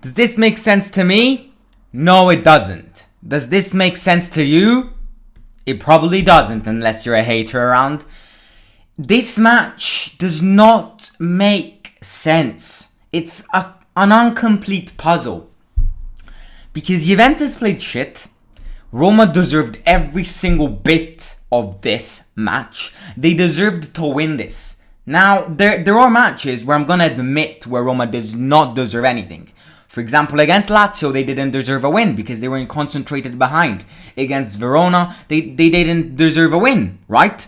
Does this make sense to me? No, it doesn't. Does this make sense to you? It probably doesn't unless you're a hater around. This match does not make sense. It's an incomplete puzzle. Because Juventus played shit. Roma deserved every single bit of this match. They deserved to win this. Now, there are matches where I'm going to admit where Roma does not deserve anything. For example, against Lazio, they didn't deserve a win because they were concentrated behind. Against Verona, they didn't deserve a win, right?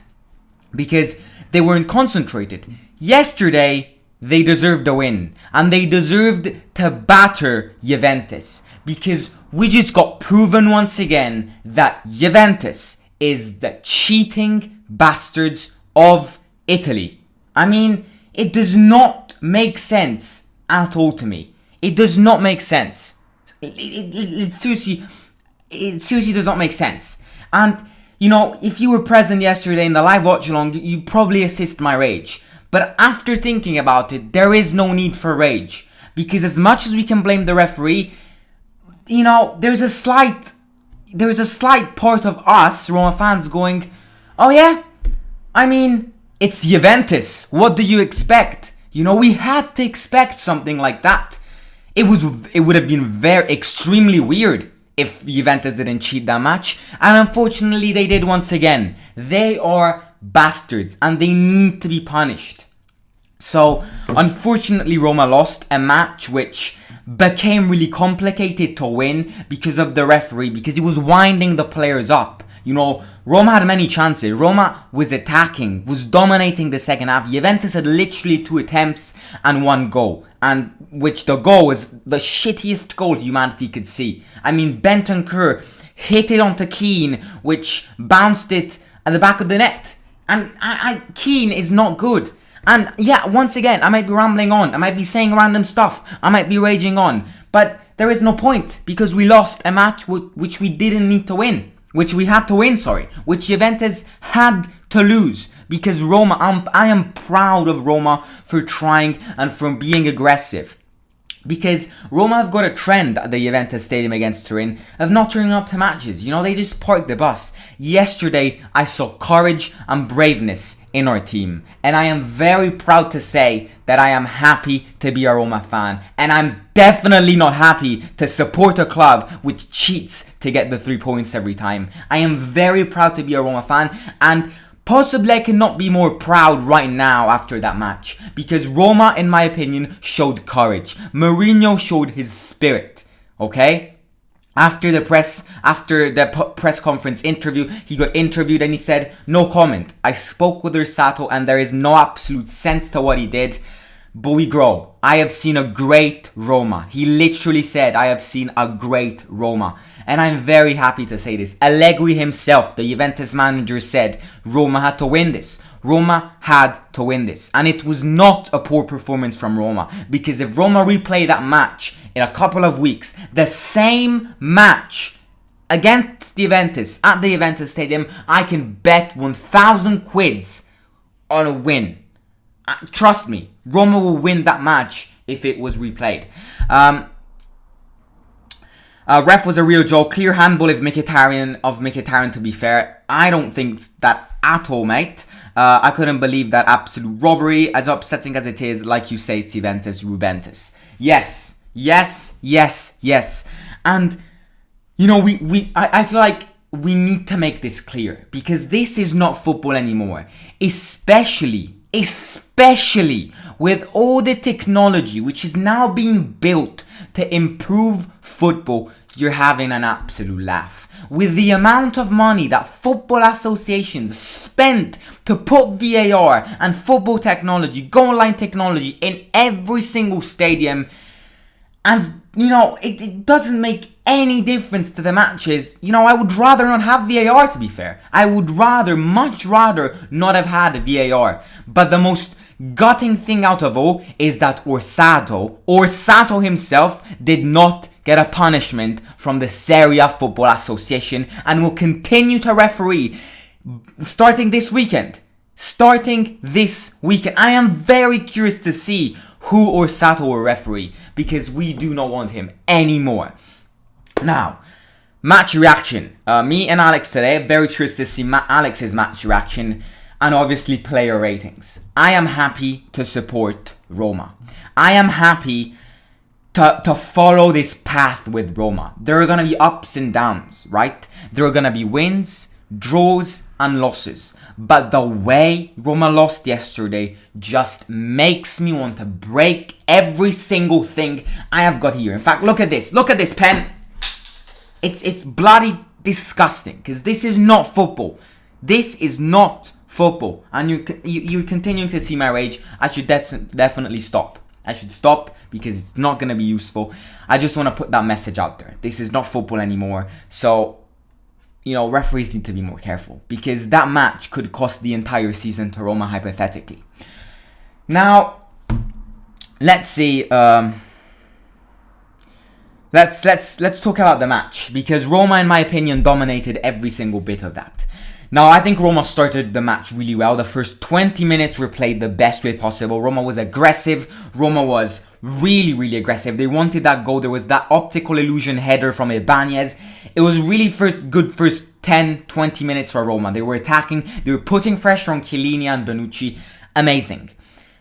Because they weren't concentrated. Yesterday, they deserved a win. And they deserved to batter Juventus. Because we just got proven once again that Juventus is the cheating bastards of Italy. I mean, it does not make sense at all to me. It does not make sense. It seriously does not make sense. And, you know, if you were present yesterday in the live watch along, you probably assist my rage. But after thinking about it, there is no need for rage. Because as much as we can blame the referee, you know, there's a slight part of us, Roma fans, going, oh yeah? I mean, it's Juventus. What do you expect? You know, we had to expect something like that. It would have been extremely weird if Juventus didn't cheat that match. And unfortunately, they did once again. They are bastards and they need to be punished. So, unfortunately, Roma lost a match which became really complicated to win because of the referee, because he was winding the players up. You know, Roma had many chances. Roma was attacking, was dominating the second half. Juventus had literally 2 attempts and 1 goal. And which the goal was the shittiest goal humanity could see. I mean, Bentancur hit it onto Keane, which bounced it at the back of the net. And Keane is not good. And yeah, once again, I might be rambling on. I might be saying random stuff. I might be raging on. But there is no point because we lost a match which we didn't need to win. Which we had to win, which Juventus had to lose. Because Roma, I am proud of Roma for trying and for being aggressive. Because Roma have got a trend at the Juventus Stadium against Turin of not turning up to matches. You know, they just parked the bus. Yesterday, I saw courage and braveness in our team. And I am very proud to say that I am happy to be a Roma fan. And I'm definitely not happy to support a club which cheats to get the 3 points every time. I am very proud to be a Roma fan. And possibly I cannot be more proud right now after that match. Because Roma, in my opinion, showed courage. Mourinho showed his spirit. Okay? After the press conference interview, he got interviewed and he said, no comment. I spoke with Orsato and there is no absolute sense to what he did. But we grow. I have seen a great Roma. He literally said, I have seen a great Roma. And I'm very happy to say this. Allegri himself, the Juventus manager, said Roma had to win this. Roma had to win this. And it was not a poor performance from Roma. Because if Roma replay that match in a couple of weeks, the same match against Juventus at the Juventus Stadium, I can bet 1,000 quids on a win. Trust me, Roma will win that match if it was replayed. Ref was a real joke. Clear handball of Mkhitaryan, to be fair. I don't think that at all, mate. I couldn't believe that absolute robbery. As upsetting as it is, like you say, it's Juventus, Rubentus. Yes. And, you know, I feel like we need to make this clear. Because this is not football anymore. Especially with all the technology which is now being built to improve football, you're having an absolute laugh. With the amount of money that football associations spent to put VAR and football technology, goal line technology in every single stadium, and, you know, it doesn't make any difference to the matches. You know, I would rather not have VAR, to be fair. I would much rather not have had VAR. But the most gutting thing out of all is that Orsato himself did not get a punishment from the Serie A Football Association and will continue to referee starting this weekend. I am very curious to see who Orsato will referee, because we do not want him anymore. Now, match reaction. Me and Alex today, very curious to see Alex's match reaction and obviously player ratings. I am happy to support Roma. I am happy to follow this path with Roma. There are going to be ups and downs, right? There are going to be wins, draws and losses. But the way Roma lost yesterday just makes me want to break every single thing I have got here. In fact, look at this. Look at this pen. It's bloody disgusting because this is not football. This is not football. And you're continuing to see my rage. I should definitely stop. I should stop because it's not going to be useful. I just want to put that message out there. This is not football anymore. So, referees need to be more careful because that match could cost the entire season to Roma hypothetically. Now, let's see. Let's talk about the match because Roma, in my opinion, dominated every single bit of that. Now, I think Roma started the match really well. The first 20 minutes were played the best way possible. Roma was aggressive. Roma was really, really aggressive. They wanted that goal. There was that optical illusion header from Ibanez. It was really first 10, 20 minutes for Roma. They were attacking. They were putting pressure on Chiellini and Bonucci. Amazing.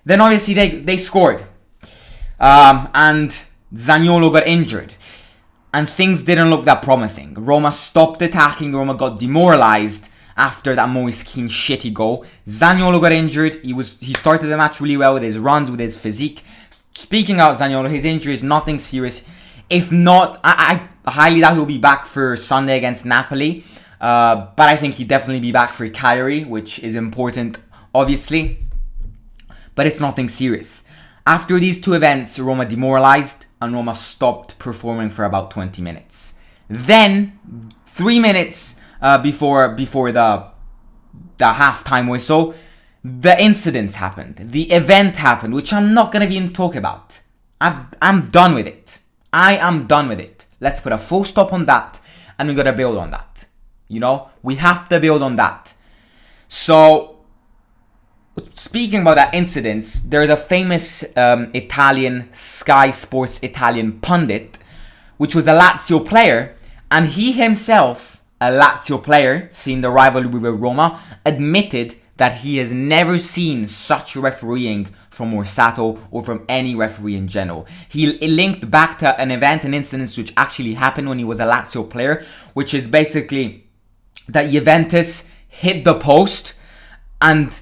Then, obviously, they scored. And Zaniolo got injured. And things didn't look that promising. Roma stopped attacking. Roma got demoralized after that Moise Kean shitty goal. Zaniolo got injured. He started the match really well with his runs, with his physique. Speaking of Zaniolo, his injury is nothing serious. If not, I highly doubt he'll be back for Sunday against Napoli. But I think he'll definitely be back for Cagliari, which is important, obviously. But it's nothing serious. After these two events, Roma demoralized and Roma stopped performing for about 20 minutes. Then, 3 minutes before the halftime whistle, the incidents happened. The event happened, which I'm not going to even talk about. I'm done with it. I am done with it. Let's put a full stop on that and we got to build on that. We have to build on that. So, speaking about that incidents, there's a famous Italian Sky Sports Italian pundit, which was a Lazio player, and he himself, a Lazio player, seeing the rivalry with Roma, admitted that he has never seen such refereeing from Orsato or from any referee in general. He linked back to an event, an incident which actually happened when he was a Lazio player, which is basically that Juventus hit the post and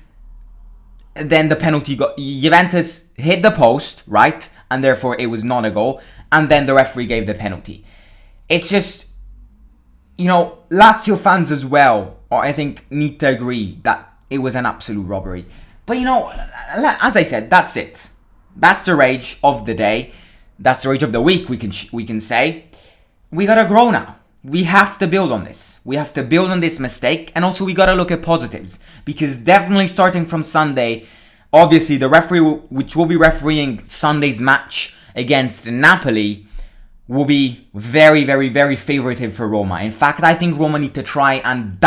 then the penalty Juventus hit the post, right? And therefore it was not a goal. And then the referee gave the penalty. It's just, Lazio fans as well, I think, need to agree that it was an absolute robbery. But as I said, that's it. That's the rage of the day. That's the rage of the week, we can say. We gotta grow now. We have to build on this. We have to build on this mistake. And also we got to look at positives. Because definitely starting from Sunday, obviously the referee which will be refereeing Sunday's match against Napoli will be very, very, very favoritive for Roma. In fact, I think Roma need to try and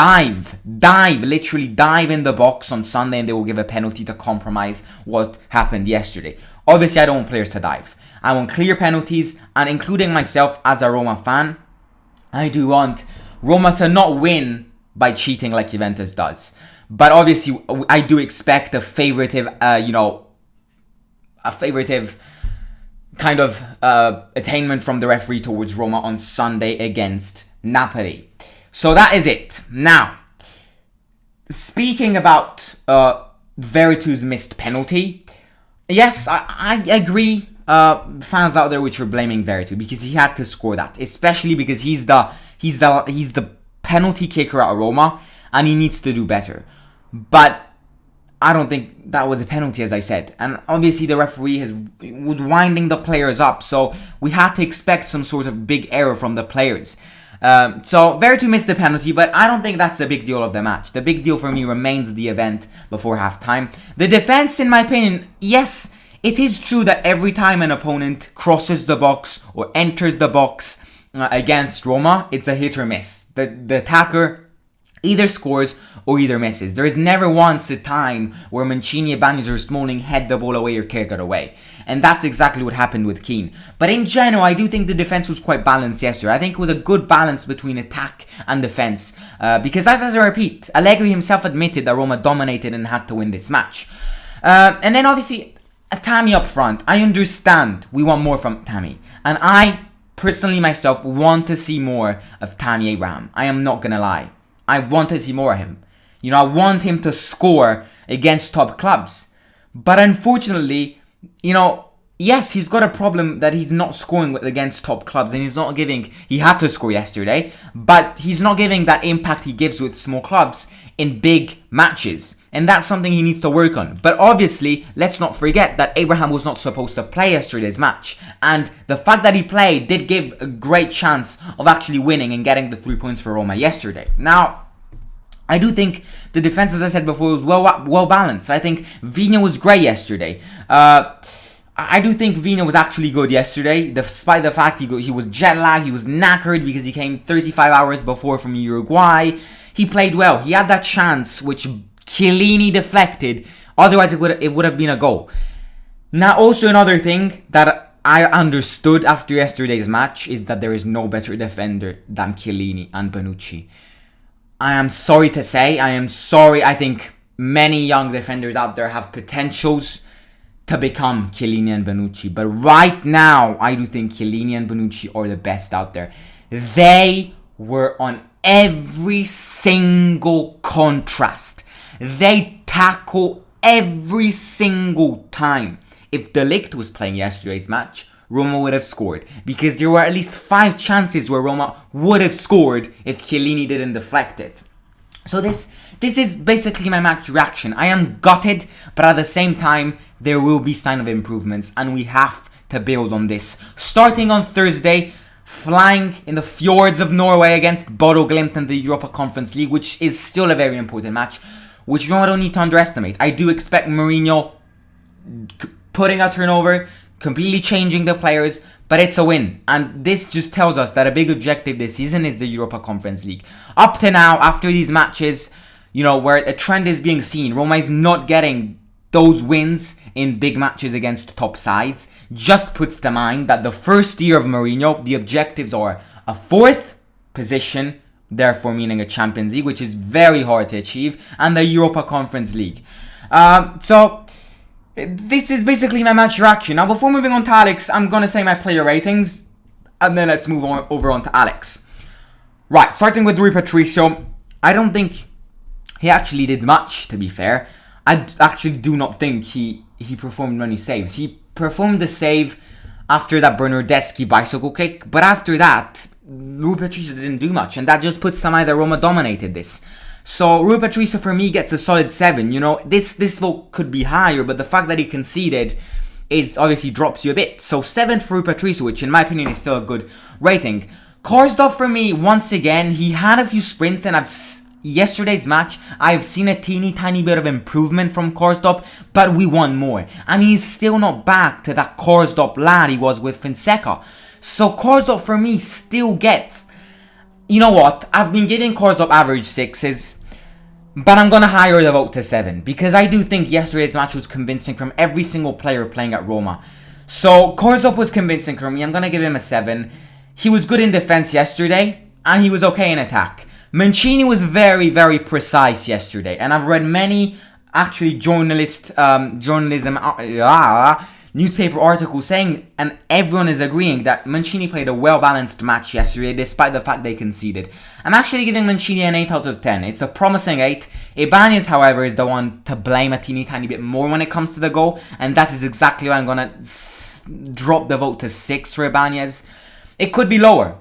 literally dive in the box on Sunday, and they will give a penalty to compromise what happened yesterday. Obviously, I don't want players to dive. I want clear penalties, and including myself as a Roma fan, I do want Roma to not win by cheating like Juventus does. But obviously, I do expect a favoritive, kind of attainment from the referee towards Roma on Sunday against Napoli. So that is it. Now, speaking about Veretu's missed penalty, yes, I agree. Fans out there which are blaming Veretu because he had to score that, especially because he's the penalty kicker at Roma and he needs to do better. But I don't think that was a penalty, as I said. And obviously the referee was winding the players up, so we had to expect some sort of big error from the players. So Veretu missed the penalty, but I don't think that's the big deal of the match. The big deal for me remains the event before halftime. The defense, in my opinion, yes, it is true that every time an opponent crosses the box or enters the box against Roma, it's a hit or miss. The attacker either scores or either misses. There is never once a time where Mancini, Ibanez or Smalling head the ball away or kick it away. And that's exactly what happened with Keane. But in general, I do think the defense was quite balanced yesterday. I think it was a good balance between attack and defense. Because as I repeat, Allegri himself admitted that Roma dominated and had to win this match. And then obviously, Tammy up front. I understand we want more from Tammy. And I, personally myself, want to see more of Tammy Abraham. I am not going to lie. I want to see more of him. You know, I want him to score against top clubs. But unfortunately, you know, yes, he's got a problem that he's not scoring against top clubs. And he's not giving... He had to score yesterday. But he's not giving that impact he gives with small clubs in big matches. And that's something he needs to work on. But obviously, let's not forget that Abraham was not supposed to play yesterday's match. And the fact that he played did give a great chance of actually winning and getting the 3 points for Roma yesterday. Now, I do think the defense, as I said before, was well balanced. I think Vigna was great yesterday. I do think Vigna was actually good yesterday, despite the fact he was jet lagged, he was knackered because he came 35 hours before from Uruguay. He played well. He had that chance which Chiellini deflected. Otherwise, it would have been a goal. Now, also another thing that I understood after yesterday's match is that there is no better defender than Chiellini and Bonucci. I am sorry to say, I think many young defenders out there have potentials to become Chiellini and Bonucci. But right now, I do think Chiellini and Bonucci are the best out there. They were on every single contrast. They tackle every single time. If De Ligt was playing yesterday's match, Roma would have scored. Because there were at least 5 chances where Roma would have scored if Chiellini didn't deflect it. So this is basically my match reaction. I am gutted, but at the same time, there will be sign of improvements. And we have to build on this. Starting on Thursday, flying in the fjords of Norway against Bodo Glimt in the Europa Conference League, which is still a very important match, which Roma don't need to underestimate. I do expect Mourinho putting a turnover, completely changing the players, but it's a win. And this just tells us that a big objective this season is the Europa Conference League. Up to now, after these matches, you know, where a trend is being seen, Roma is not getting those wins in big matches against top sides. Just puts to mind that the first year of Mourinho, the objectives are a 4th position, therefore meaning a Champions League, which is very hard to achieve, and the Europa Conference League. So this is basically my match reaction. Now, before moving on to Alex, I'm going to say my player ratings, and then let's move on over on to Alex. Right, starting with Rui Patricio, I don't think he actually did much, to be fair. I actually do not think he performed many saves. He performed the save after that Bernardeschi bicycle kick, but after that, Rui Patricio didn't do much, and that just puts to mind that Roma dominated this. So Rui Patricio for me gets a solid 7. You know, this vote could be higher, but the fact that he conceded is obviously drops you a bit. So 7 for Rui Patricio, which in my opinion is still a good rating. Karsdorp for me, once again, he had a few sprints, and yesterday's match, I've seen a teeny tiny bit of improvement from Karsdorp, but we want more. And he's still not back to that Karsdorp lad he was with Fonseca. So Karsdorp for me still gets... You know what? I've been giving Karsdorp average 6s, but I'm going to higher the vote to 7, because I do think yesterday's match was convincing from every single player playing at Roma. So Karsdorp was convincing for me. I'm going to give him a 7. He was good in defense yesterday, and he was okay in attack. Mancini was very, very precise yesterday, and I've read many actually newspaper articles saying, and everyone is agreeing, that Mancini played a well-balanced match yesterday despite the fact they conceded. I'm actually giving Mancini an 8 out of 10. It's a promising 8. Ibanez, however, is the one to blame a teeny tiny bit more when it comes to the goal, and that is exactly why I'm going to drop the vote to 6 for Ibanez. It could be lower,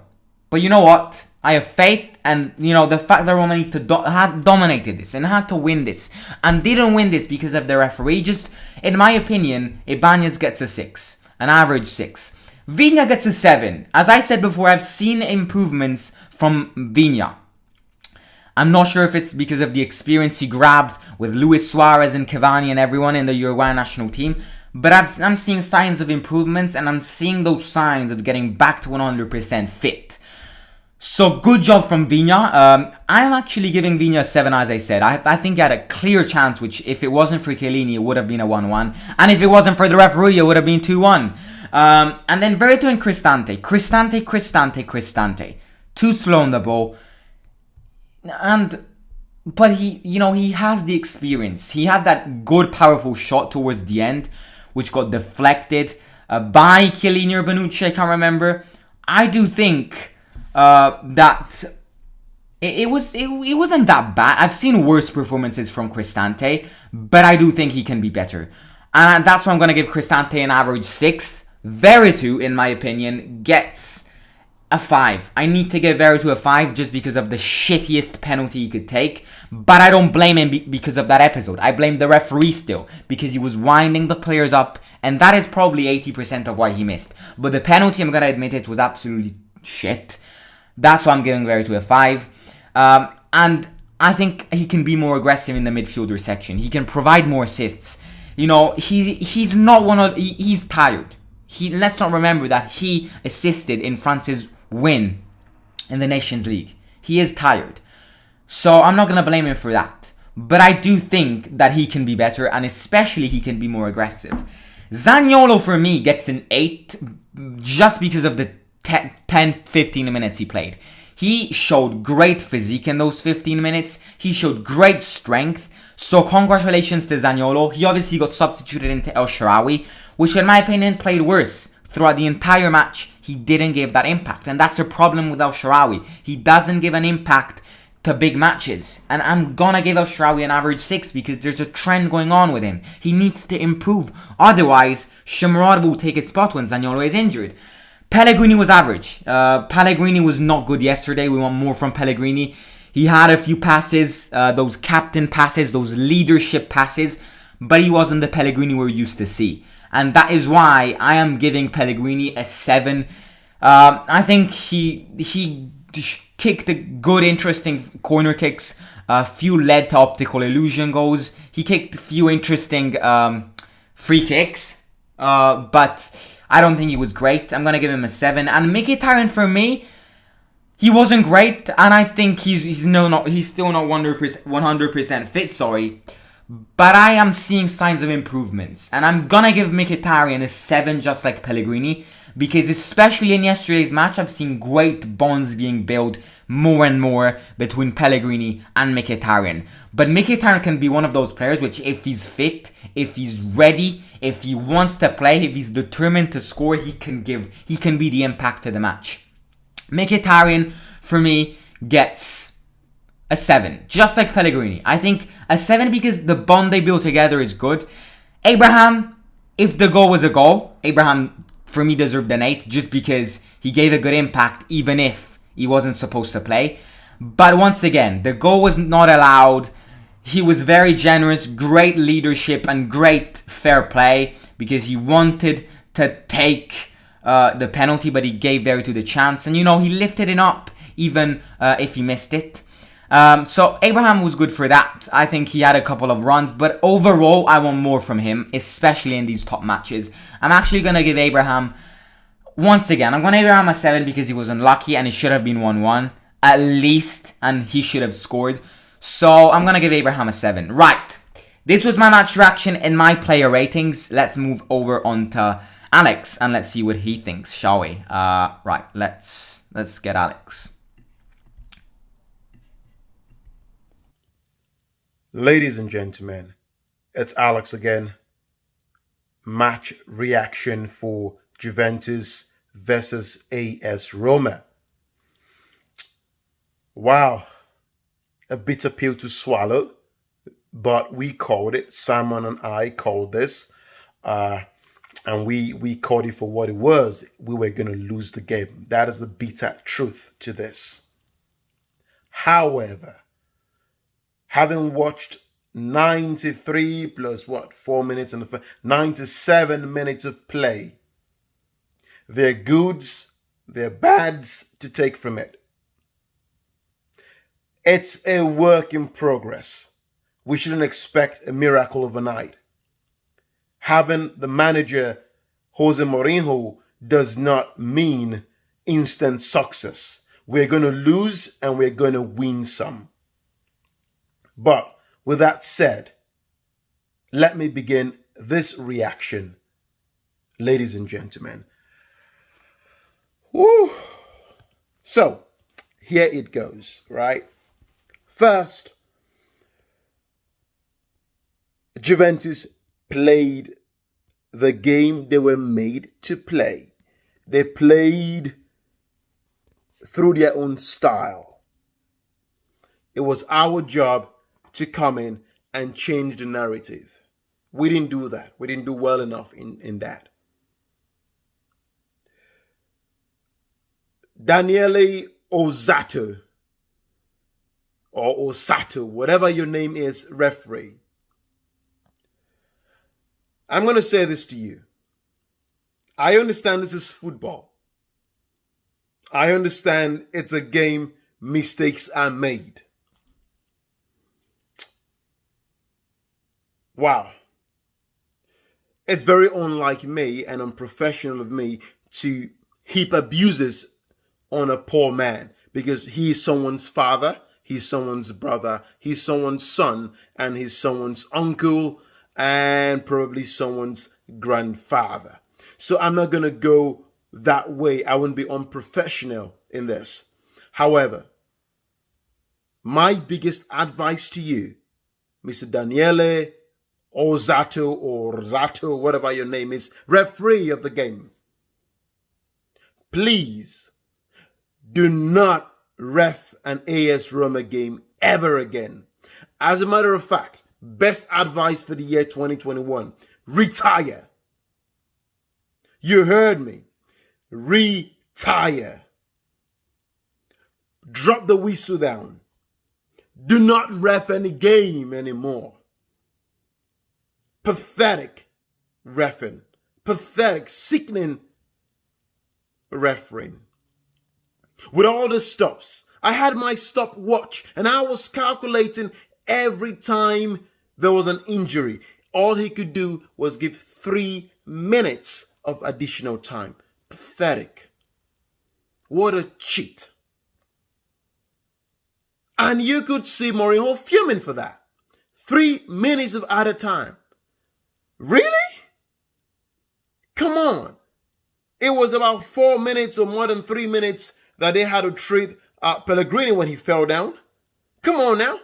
but you know what? I have faith, and you know, the fact that Roma need to had dominated this and had to win this, and didn't win this because of the referee. Just, in my opinion, Ibanez gets a 6, an average 6. Vigna gets a 7. As I said before, I've seen improvements from Vigna. I'm not sure if it's because of the experience he grabbed with Luis Suarez and Cavani and everyone in the Uruguay national team, but I'm seeing signs of improvements, and I'm seeing those signs of getting back to 100% fit. So good job from Vigna. I'm actually giving Vigna a 7, as I said. I think he had a clear chance, which if it wasn't for Chiellini, it would have been a 1-1. And if it wasn't for the referee, it would have been 2-1. And then Veretout and Cristante. Too slow on the ball. But he has the experience. He had that good, powerful shot towards the end, which got deflected by Chiellini or Bonucci, I can't remember. I do think that it wasn't that bad. I've seen worse performances from Cristante, but I do think he can be better. And that's why I'm going to give Cristante an average 6. Veretout, in my opinion, gets a 5. I need to give Veretout a 5 just because of the shittiest penalty he could take. But I don't blame him because of that episode. I blame the referee still because he was winding the players up, and that is probably 80% of why he missed. But the penalty, I'm going to admit it, was absolutely shit. That's why I'm giving Veretout a 5. And I think he can be more aggressive in the midfielder section. He can provide more assists. He's not he's tired. Let's not remember that he assisted in France's win in the Nations League. He is tired. So I'm not going to blame him for that. But I do think that he can be better, and especially he can be more aggressive. Zaniolo, for me, gets an 8 just because of the 10-15 minutes he played. He showed great physique in those 15 minutes. He showed great strength. So congratulations to Zaniolo. He obviously got substituted into El Shaarawy, which in my opinion played worse. Throughout the entire match, he didn't give that impact. And that's a problem with El Shaarawy. He doesn't give an impact to big matches. And I'm gonna give El Shaarawy an average 6 because there's a trend going on with him. He needs to improve. Otherwise, Shomurodov will take his spot when Zaniolo is injured. Pellegrini was average. Pellegrini was not good yesterday. We want more from Pellegrini. He had a few passes, those captain passes, those leadership passes, but he wasn't the Pellegrini we're used to see. And that is why I am giving Pellegrini a 7. I think he kicked a good, interesting corner kicks. A few led to optical illusion goals. He kicked a few interesting free kicks. But I don't think he was great. I'm going to give him a 7. And Mkhitaryan, for me, he wasn't great. And I think he's still not 100% fit, But I am seeing signs of improvements. And I'm going to give Mkhitaryan a 7 just like Pellegrini. Because especially in yesterday's match, I've seen great bonds being built more and more between Pellegrini and Mkhitaryan. But Mkhitaryan can be one of those players which, if he's fit, if he's ready, if he wants to play, if he's determined to score, he can be the impact to the match. Mkhitaryan, for me, gets a 7, just like Pellegrini. I think a 7 because the bond they build together is good. Abraham, if the goal was a goal, Abraham, for me, deserved an 8 just because he gave a good impact even if he wasn't supposed to play. But once again, the goal was not allowed. He was very generous, great leadership and great fair play because he wanted to take the penalty, but he gave Veretout the chance. And, he lifted it up even if he missed it. So Abraham was good for that. I think he had a couple of runs, but overall, I want more from him, especially in these top matches. I'm actually going to give Abraham, once again, I'm going to give Abraham a 7 because he was unlucky and it should have been 1-1 at least, and he should have scored. So I'm going to give Abraham a 7. Right. This was my match reaction and my player ratings. Let's move over on to Alex and let's see what he thinks, shall we? Right, let's get Alex. Ladies and gentlemen, it's Alex again. Match reaction for Juventus versus AS Roma. Wow, a bitter pill to swallow, but we called it. Simon and I called this, and we called it for what it was. We were going to lose the game. That is the bitter truth to this. However, having watched 93 plus 4 minutes and 97 minutes of play, there are goods, there are bads to take from it. It's a work in progress. We shouldn't expect a miracle overnight. Having the manager Jose Mourinho does not mean instant success. We're going to lose and we're going to win some. But with that said, let me begin this reaction, ladies and gentlemen. Woo. So, here it goes, right? First, Juventus played the game they were made to play. They played through their own style. It was our job to come in and change the narrative. We didn't do that. We didn't do well enough in that. Daniele Osato, or Osato, whatever your name is, referee. I'm going to say this to you. I understand this is football. I understand it's a game, mistakes are made. Wow. It's very unlike me and unprofessional of me to heap abuses on a poor man because he's someone's father, he's someone's brother, he's someone's son, and he's someone's uncle, and probably someone's grandfather. So I'm not going to go that way. I wouldn't be unprofessional in this. However, my biggest advice to you, Mr. Daniele Osato or Zato, whatever your name is, referee of the game, please do not ref an AS Roma game ever again. As a matter of fact, best advice for the year 2021, retire. You heard me. Retire. Drop the whistle down. Do not ref any game anymore. Pathetic reffing. Pathetic, sickening refereeing. With all the stops, I had my stopwatch and I was calculating every time there was an injury. All he could do was give 3 minutes of additional time. Pathetic. What a cheat. And you could see Mourinho fuming for that. 3 minutes of added time. Really? Come on. It was about 4 minutes or more than 3 minutes that they had to treat Pellegrini when he fell down. Come on now.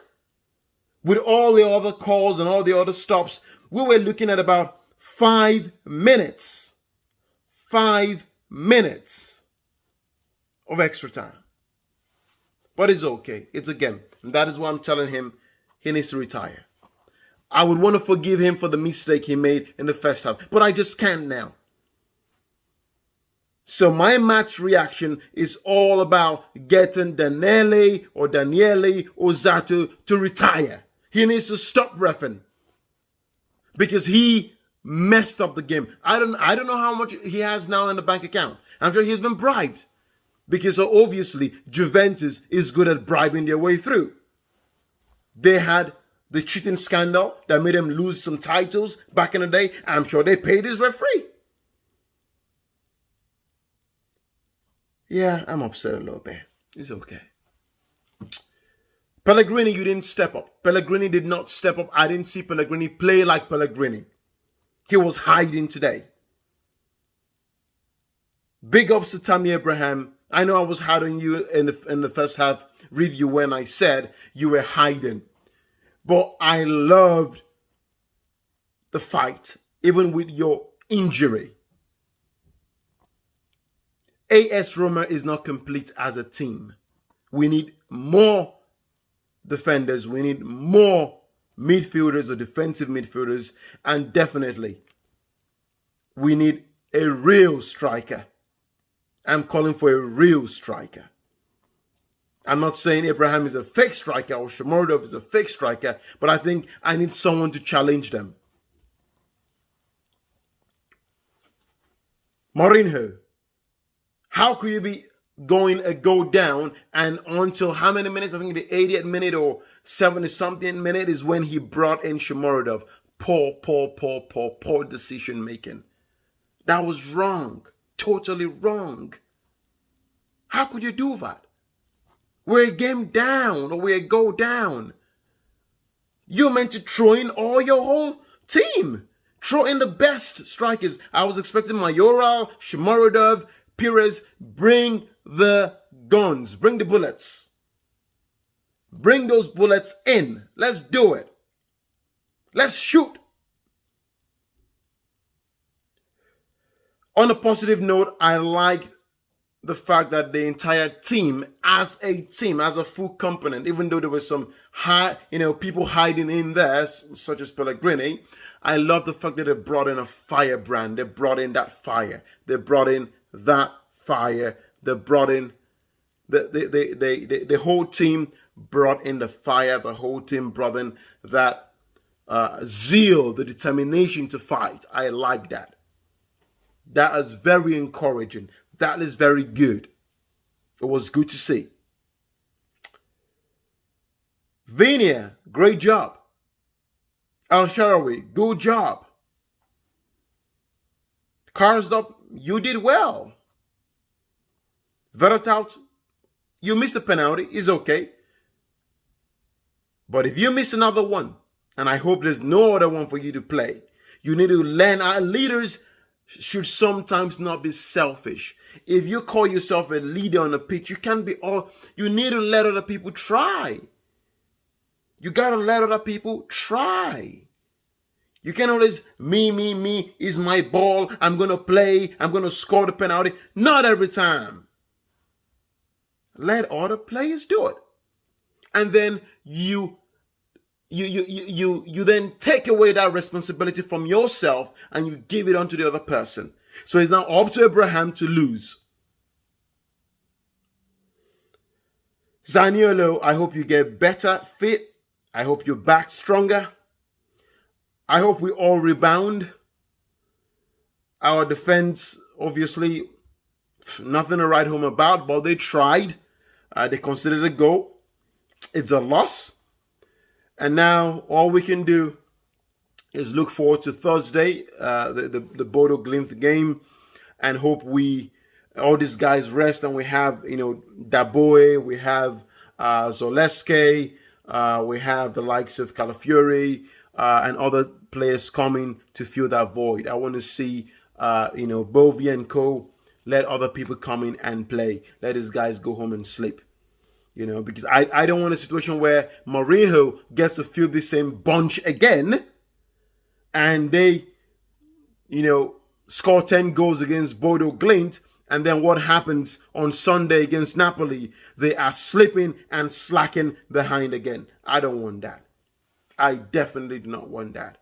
With all the other calls and all the other stops, we were looking at about 5 minutes. 5 minutes of extra time. But it's okay. It's a game. And that is why I'm telling him he needs to retire. I would want to forgive him for the mistake he made in the first half, but I just can't now. So my match reaction is all about getting Daniele Osato to retire. He needs to stop reffing because he messed up the game. I don't know how much he has now in the bank account. I'm sure he's been bribed because obviously Juventus is good at bribing their way through. They had the cheating scandal that made them lose some titles back in the day. I'm sure they paid his referee. Yeah, I'm upset a little bit. It's okay. Pellegrini, you didn't step up. Pellegrini did not step up. I didn't see Pellegrini play like Pellegrini. He was hiding today. Big ups to Tammy Abraham. I know I was hard on you in the first half review when I said you were hiding. But I loved the fight, even with your injury. AS Roma is not complete as a team. We need more defenders. We need more midfielders or defensive midfielders. And definitely, we need a real striker. I'm calling for a real striker. I'm not saying Abraham is a fake striker or Shomurodov is a fake striker, but I think I need someone to challenge them. Mourinho, how could you be going a goal down and until how many minutes? I think the 80th minute or 70-something minute is when he brought in Shomurodov. Poor decision making. That was wrong. Totally wrong. How could you do that? We're a game down, or we're a goal down. You're meant to throw in all your whole team. Throw in the best strikers. I was expecting Mayoral, Shimorodov, Pires. Bring the guns. Bring the bullets. Bring those bullets in. Let's do it. Let's shoot. On a positive note, I like the fact that the entire team, as a full component, even though there was some people hiding in there, such as Pellegrini, I love the fact that they brought in a firebrand. They brought in that fire. They brought in that fire. They brought in the whole team brought in the fire. The whole team brought in that zeal, the determination to fight. I like that. That is very encouraging. That is very good. It was good to see. Vinia, great job. Al Sharawi, good job. Karsdorp, you did well. Vertout, you missed the penalty. It's okay. But if you miss another one, and I hope there's no other one for you to play, you need to learn. Our leaders should sometimes not be selfish. If you call yourself a leader on the pitch, you can't be you need to let other people try. You got to let other people try. You can't always, me, is my ball. I'm going to play. I'm going to score the penalty. Not every time. Let other players do it. And then you then take away that responsibility from yourself and you give it onto the other person. So it's now up to Abraham to lose. Zaniolo, I hope you get better fit. I hope you're back stronger. I hope we all rebound. Our defense, obviously, nothing to write home about, but they tried. They considered a goal. It's a loss. And now all we can do is look forward to Thursday, the Bodo Glimt game, and hope all these guys rest and we have, Daboe, we have Zaleski, we have the likes of Calafiori and other players coming to fill that void. I want to see, Bovie and co. Let other people come in and play. Let these guys go home and sleep. Because I don't want a situation where Mourinho gets to fill the same bunch again and they, score 10 goals against Bodo Glimt, and then what happens on Sunday against Napoli? They are slipping and slacking behind again. I don't want that. I definitely do not want that.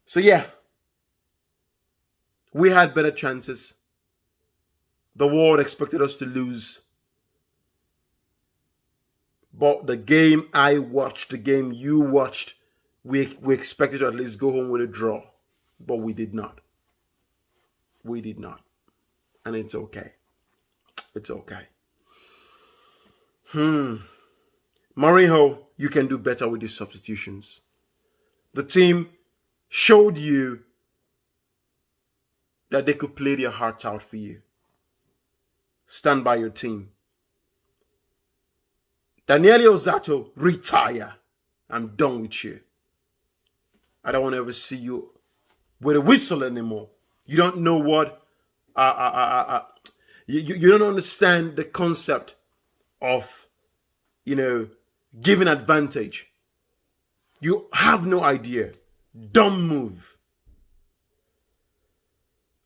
So yeah, we had better chances. The world expected us to lose. But the game I watched, the game you watched, we expected to at least go home with a draw. But we did not. We did not. And it's okay. It's okay. Mourinho, you can do better with these substitutions. The team showed you that they could play their hearts out for you. Stand by your team. Daniele Osato, retire. I'm done with you. I don't want to ever see you with a whistle anymore. You don't know what, you don't understand the concept of, giving advantage. You have no idea. Dumb move.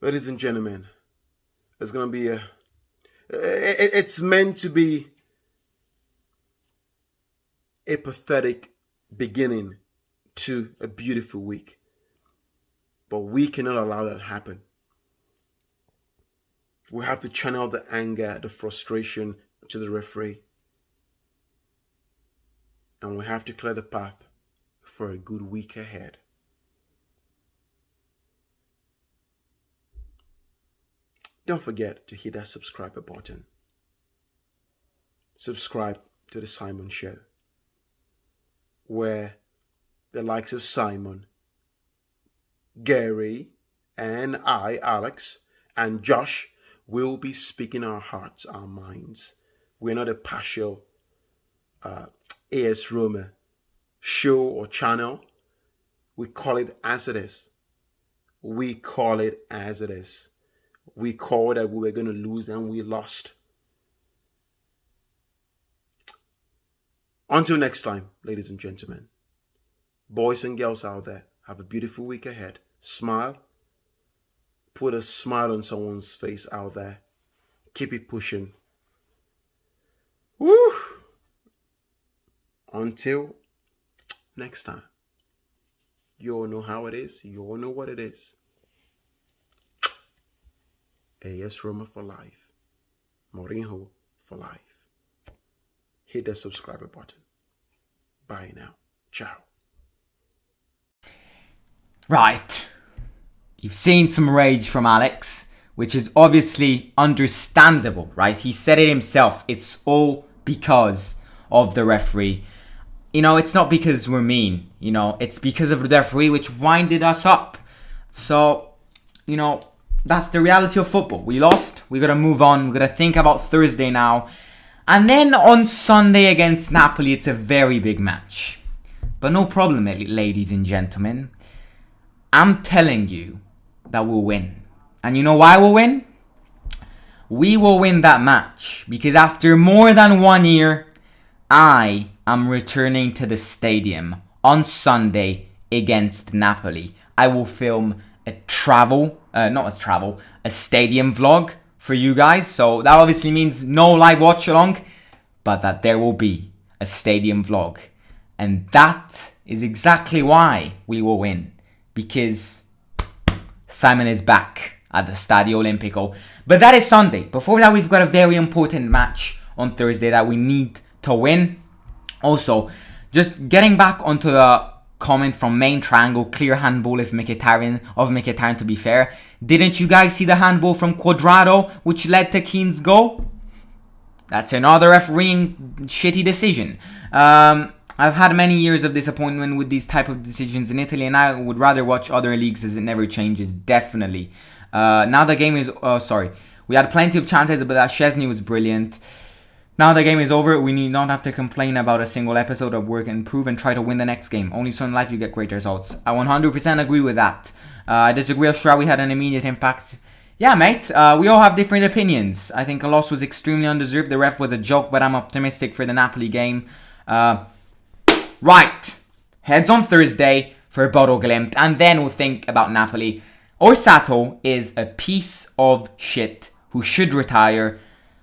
Ladies and gentlemen, it's going to be it's meant to be a pathetic beginning to a beautiful week. But we cannot allow that to happen. We have to channel the anger, the frustration to the referee. And we have to clear the path for a good week ahead. Don't forget to hit that subscribe button. Subscribe to the Simon Show, where the likes of Simon, Gary, and I, Alex, and Josh will be speaking our hearts, our minds, We're not a partial AS Roma show or channel. We call it as it is. We call it as it is. We called that we were going to lose and we lost. Until next time, ladies and gentlemen, boys and girls out there, have a beautiful week ahead. Smile. Put a smile on someone's face out there. Keep it pushing. Woo! Until next time. You all know how it is. You all know what it is. AS Roma for life. Mourinho for life. Hit the subscriber button. Bye now. Ciao. Right. You've seen some rage from Alex, which is obviously understandable, right? He said it himself. It's all because of the referee. You know, it's not because we're mean. You know, it's because of the referee which winded us up. So, you know, that's the reality of football. We lost. We got to move on. We got to think about Thursday now. And then on Sunday against Napoli, it's a very big match. But no problem, ladies and gentlemen. I'm telling you that we'll win. And you know why we'll win? We will win that match because after more than 1 year, I am returning to the stadium on Sunday against Napoli. I will film a stadium vlog for you guys. So that obviously means no live watch along, but that there will be a stadium vlog. And that is exactly why we will win. Because Simon is back at the Stadio Olimpico. But that is Sunday. Before that, we've got a very important match on Thursday that we need to win. Also, just getting back onto the comment from Main Triangle, clear handball of Mkhitaryan to be fair. Didn't you guys see the handball from Quadrado which led to Keane's goal? That's another refereeing shitty decision. I've had many years of disappointment with these type of decisions in Italy, and I would rather watch other leagues as it never changes, definitely. Now the game is... We had plenty of chances, but that Szczesny was brilliant. Now the game is over, we need not have to complain about a single episode of work and improve and try to win the next game. Only so in life you get great results. I 100% agree with that. I disagree with Shrawi had an immediate impact. Yeah, mate, we all have different opinions. I think a loss was extremely undeserved. The ref was a joke, but I'm optimistic for the Napoli game. Right, heads on Thursday for Bodo Glimt, and then we'll think about Napoli. Orsato is a piece of shit who should retire,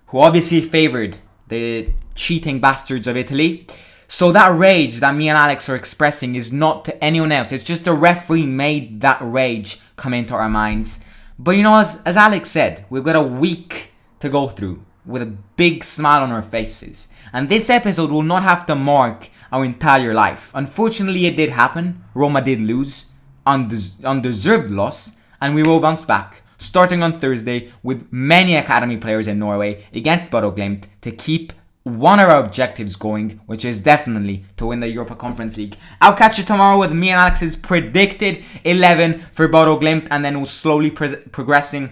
who obviously favoured the cheating bastards of Italy. So that rage that me and Alex are expressing is not to anyone else. It's just the referee made that rage come into our minds. But you know, as Alex said, we've got a week to go through with a big smile on our faces. And this episode will not have to mark our entire life. Unfortunately, it did happen. Roma did lose. Undeserved loss. And we will bounce back, starting on Thursday with many academy players in Norway against Bodo Glimt to keep one of our objectives going, which is definitely to win the Europa Conference League. I'll catch you tomorrow with me and Alex's predicted 11 for Bodo Glimt, and then we'll slowly progressing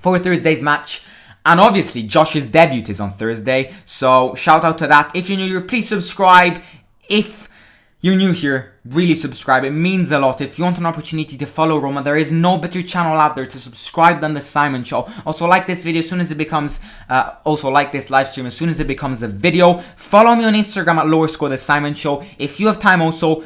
for Thursday's match. And obviously, Josh's debut is on Thursday, so shout out to that. If you're new here, please subscribe. If you're new here, really subscribe. It means a lot. If you want an opportunity to follow Roma, there is no better channel out there to subscribe than The Simon Show. Also, like this video as soon as it becomes... like this live stream as soon as it becomes a video. Follow me on Instagram at _ The Simon Show. If you have time also,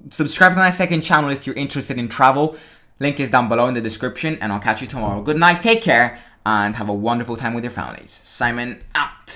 subscribe to my second channel if you're interested in travel. Link is down below in the description, and I'll catch you tomorrow. Good night, take care, and have a wonderful time with your families. Simon out.